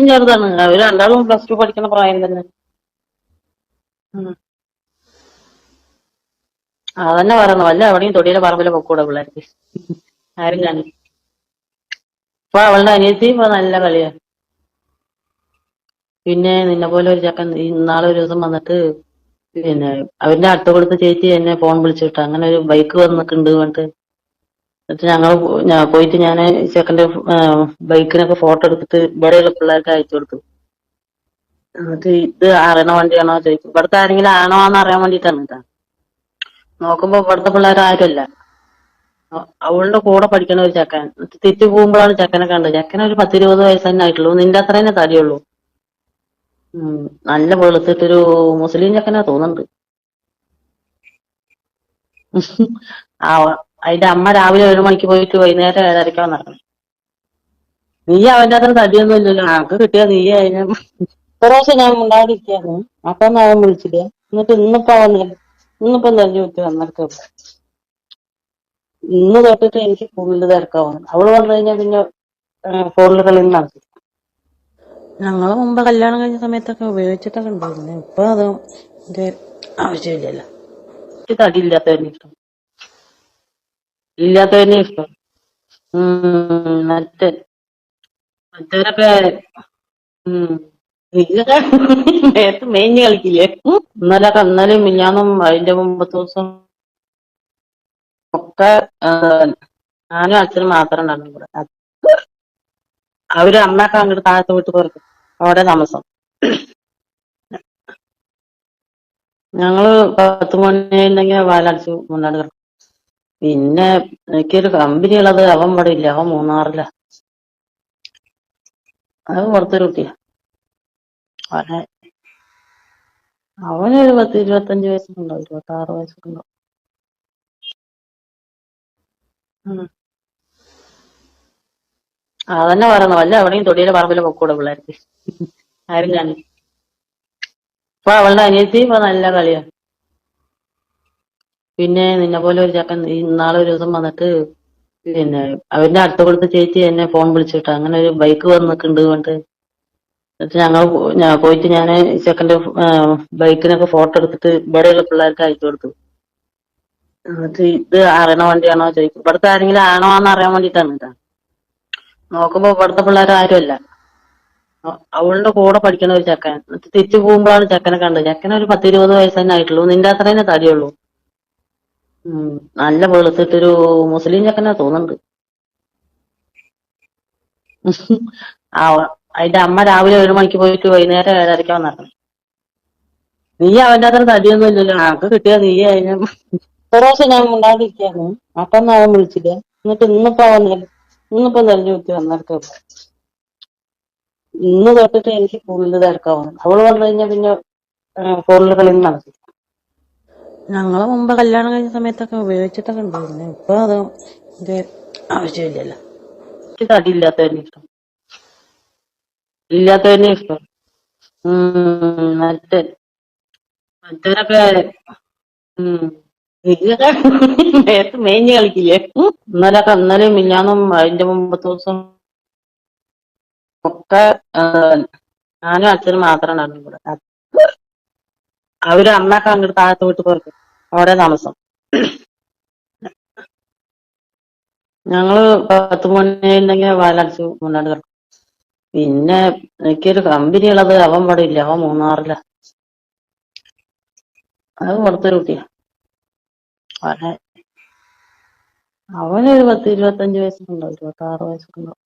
അനിയത്തിയും ചെറുതാണ്. അവര് രണ്ടാളും +2 പഠിക്കുന്ന പ്രായം തന്നെ. ഉം. അതന്നെ പറയുന്നു, വല്ല എവിടെയും തൊടിയിലെ പറമ്പിലെ പൊക്കൂടെ പിള്ളേർക്ക്. ആരും കാണി ഇപ്പൊ അവളുടെ അനിയത്തി ഇപ്പൊ നല്ല കളിയാ. പിന്നെ നിന്നെ പോലെ ഒരു ചെക്കൻ ഇന്നാളെ ഒരു ദിവസം വന്നിട്ട് പിന്നെ അവന്റെ അടുത്ത കൊടുത്ത ചേച്ചി എന്നെ ഫോൺ വിളിച്ചിട്ട് അങ്ങനെ ഒരു ബൈക്ക് വന്നിട്ടുണ്ട് പറഞ്ഞിട്ട്. എന്നിട്ട് പോയിട്ട് ഞാൻ ചെക്കന്റെ ബൈക്കിനൊക്കെ ഫോട്ടോ എടുത്തിട്ട് ഇവിടെയുള്ള പിള്ളേർക്ക് അയച്ചു കൊടുത്തു. എന്നിട്ട് ഇത് അറിയണ വണ്ടിയാണോ ചോദിക്കും. ഇവിടുത്തെ ആരെങ്കിലും ആണോ എന്ന് അറിയാൻ വേണ്ടിട്ടാണ് കേട്ടോ. നോക്കുമ്പോ ഇവിടുത്തെ പിള്ളേർ ആരുമല്ല. അവളുടെ കൂടെ പഠിക്കണ ഒരു ചെക്കൻ. തിരിച്ചു പോകുമ്പോഴാണ് ചെക്കനെ കണ്ടത്. ചെക്കനെ ഒരു 10-20 വയസ്സ് തന്നെ ആയിട്ടുള്ളൂ. നിന്റെ അത്ര തന്നെ തടിയുള്ളൂ. നല്ല വെളുത്തിട്ടൊരു മുസ്ലിം ചെക്കനാ തോന്നുന്നുണ്ട്. ആ അതിന്റെ അമ്മ രാവിലെ 7 മണിക്ക് പോയിട്ട് വൈകുന്നേരം 7:30 വന്നിറങ്ങണം. നീ അവന്റെ അത്ര തടിയൊന്നും ഇല്ലല്ലോ. ആൾക്ക് കിട്ടിയാ നീ അതിനെ. ഒരു പ്രാവശ്യം ഞാൻ ഉണ്ടായിരിക്കായിരുന്നു. അപ്പൊ ഒന്നും അവൻ വിളിച്ചില്ല. എന്നിട്ട് ഇന്നിപ്പം തെരഞ്ഞു വിട്ട് വന്നിട്ട് ഇന്ന് തൊട്ടിട്ട് എനിക്ക് ഫുള്ള് തിരക്കാവുന്നു. അവള് വന്നു കഴിഞ്ഞാൽ പിന്നെ ഫോണിൽ കളി നടത്തി. ഞങ്ങള് മുമ്പ് കല്യാണം കഴിഞ്ഞ സമയത്തൊക്കെ ഉപയോഗിച്ചിട്ടൊക്കെ ഉണ്ടായിരുന്നു. ഇപ്പൊ അത് ആവശ്യമില്ലല്ലോ. എനിക്ക് തടി ഇല്ലാത്തവരെ ഇഷ്ടം. ഇല്ലാത്തവരെ ഇഷ്ടം. മറ്റവരൊക്കെ ഇതൊക്കെ നേരത്തെ മേഞ്ഞ് കളിക്കില്ലേ. ഇന്നലെയും മിഞ്ഞാന്നും അതിന്റെ മുമ്പത്തെ ദിവസം ഒക്കെ ഞാനും അച്ഛനും മാത്രം ഉണ്ടായിരുന്നു ഇവിടെ. അവര് അമ്മയൊക്കെ അങ്ങോട്ട് താഴത്തെ വീട്ട് പുറത്ത് അവിടെ താമസം. ഞങ്ങള് 10 മണി വാലടിച്ച് മുന്നാട് കിടക്കും. പിന്നെ എനിക്കൊരു കമ്പനി ഉള്ളത് അവൻ ഇവിടെ ഇല്ല. അവൻ മൂന്നാറില. അത് പുറത്തൊരു കുട്ടിയാ. അവനൊരു 10-25 വയസ്സൊക്കെ ഉണ്ടാവും. 26 വയസ്സൊക്കെ ഉണ്ടാവും. അതന്നെ പറയുന്നു, വല്ല എവിടെയും തൊടിയിലെ പറമ്പിലെ പൊക്കൂടെ പിള്ളേർക്ക്. ആരും കാണി ഇപ്പൊ അവളുടെ അനിയത്തി ഇപ്പൊ നല്ല കളിയാ. പിന്നെ നിന്നെ പോലെ ഒരു ചെക്കൻ ഇന്നാളെ ഒരു ദിവസം വന്നിട്ട് പിന്നെ അവന്റെ അടുത്ത കൊടുത്ത ചേച്ചി എന്നെ ഫോൺ വിളിച്ചിട്ട് അങ്ങനെ ഒരു ബൈക്ക് വന്നിട്ടുണ്ട് പറഞ്ഞിട്ട്. എന്നിട്ട് പോയിട്ട് ഞാൻ ചെക്കന്റെ ബൈക്കിനൊക്കെ ഫോട്ടോ എടുത്തിട്ട് ഇവിടെയുള്ള പിള്ളേർക്ക് അയച്ചു കൊടുത്തു. എന്നിട്ട് ഇത് അറിയണ വണ്ടിയാണോ ചോദിക്കും. ഇവിടുത്തെ ആരെങ്കിലും ആണോ എന്ന് അറിയാൻ വേണ്ടിട്ടാണ് കേട്ടോ. നോക്കുമ്പോ ഇവിടുത്തെ പിള്ളേർ ആരുമല്ല. അവളുടെ കൂടെ പഠിക്കണ ഒരു ചെക്കൻ. തിരിച്ചു പോകുമ്പോഴാണ് ചെക്കനെ കണ്ടത്. ചെക്കനെ ഒരു 10-20 വയസ്സ് തന്നെ ആയിട്ടുള്ളൂ. നിന്റെ അത്ര തന്നെ തടിയുള്ളൂ. നല്ല വെളുത്തിട്ടൊരു മുസ്ലിം ചെക്കനാ തോന്നുന്നുണ്ട്. ആ അതിന്റെ അമ്മ രാവിലെ 7 മണിക്ക് പോയിട്ട് വൈകുന്നേരം 7:30 വന്നിറങ്ങണം. നീ അവന്റെ അത്ര തടിയൊന്നും ഇല്ലല്ലോ. ആൾക്ക് കിട്ടിയാ നീ അതിനെ. ഒരു പ്രാവശ്യം ഞാൻ ഉണ്ടായിരിക്കായിരുന്നു. അപ്പൊ ഒന്നും അവൻ വിളിച്ചില്ല. എന്നിട്ട് ഇന്നിപ്പം തെരഞ്ഞു വിട്ട് വന്നിട്ട് ഇന്ന് തൊട്ടിട്ട് എനിക്ക് ഫുള്ള് തിരക്കാവുന്നു. അവള് വന്നു കഴിഞ്ഞാൽ പിന്നെ ഫോണിൽ കളി നടത്തി. ഞങ്ങള് മുമ്പ് കല്യാണം കഴിഞ്ഞ സമയത്തൊക്കെ ഉപയോഗിച്ചിട്ടൊക്കെ ഉണ്ടായിരുന്നു. ഇപ്പൊ അത് ആവശ്യമില്ലല്ലോ. എനിക്ക് തടി ഇല്ലാത്തവരെ ഇഷ്ടം. ഇല്ലാത്തവരെ ഇഷ്ടം. മറ്റവരൊക്കെ ഇതൊക്കെ നേരത്തെ മേഞ്ഞ് കളിക്കില്ലേ. ഇന്നലെയും മിഞ്ഞാന്നും അതിന്റെ മുമ്പത്തെ ദിവസം ഒക്കെ ഞാനും അച്ഛനും മാത്രം ഉണ്ടായിരുന്നു ഇവിടെ. അവര് അമ്മയൊക്കെ അങ്ങോട്ട് താഴത്തെ വീട്ട് പുറത്ത് അവിടെ താമസം. ഞങ്ങള് 10 മണി വാലടിച്ച് മുന്നാട് കിടക്കും. പിന്നെ എനിക്കൊരു കമ്പനി ഉള്ളത് അവൻ ഇവിടെ ഇല്ല. അവൻ മൂന്നാറില. അത് പുറത്തൊരു കുട്ടിയാ. അവനൊരു 10-25 വയസ്സൊക്കെ ഉണ്ടാവും. 26 വയസ്സൊക്കെ ഉണ്ടാവും.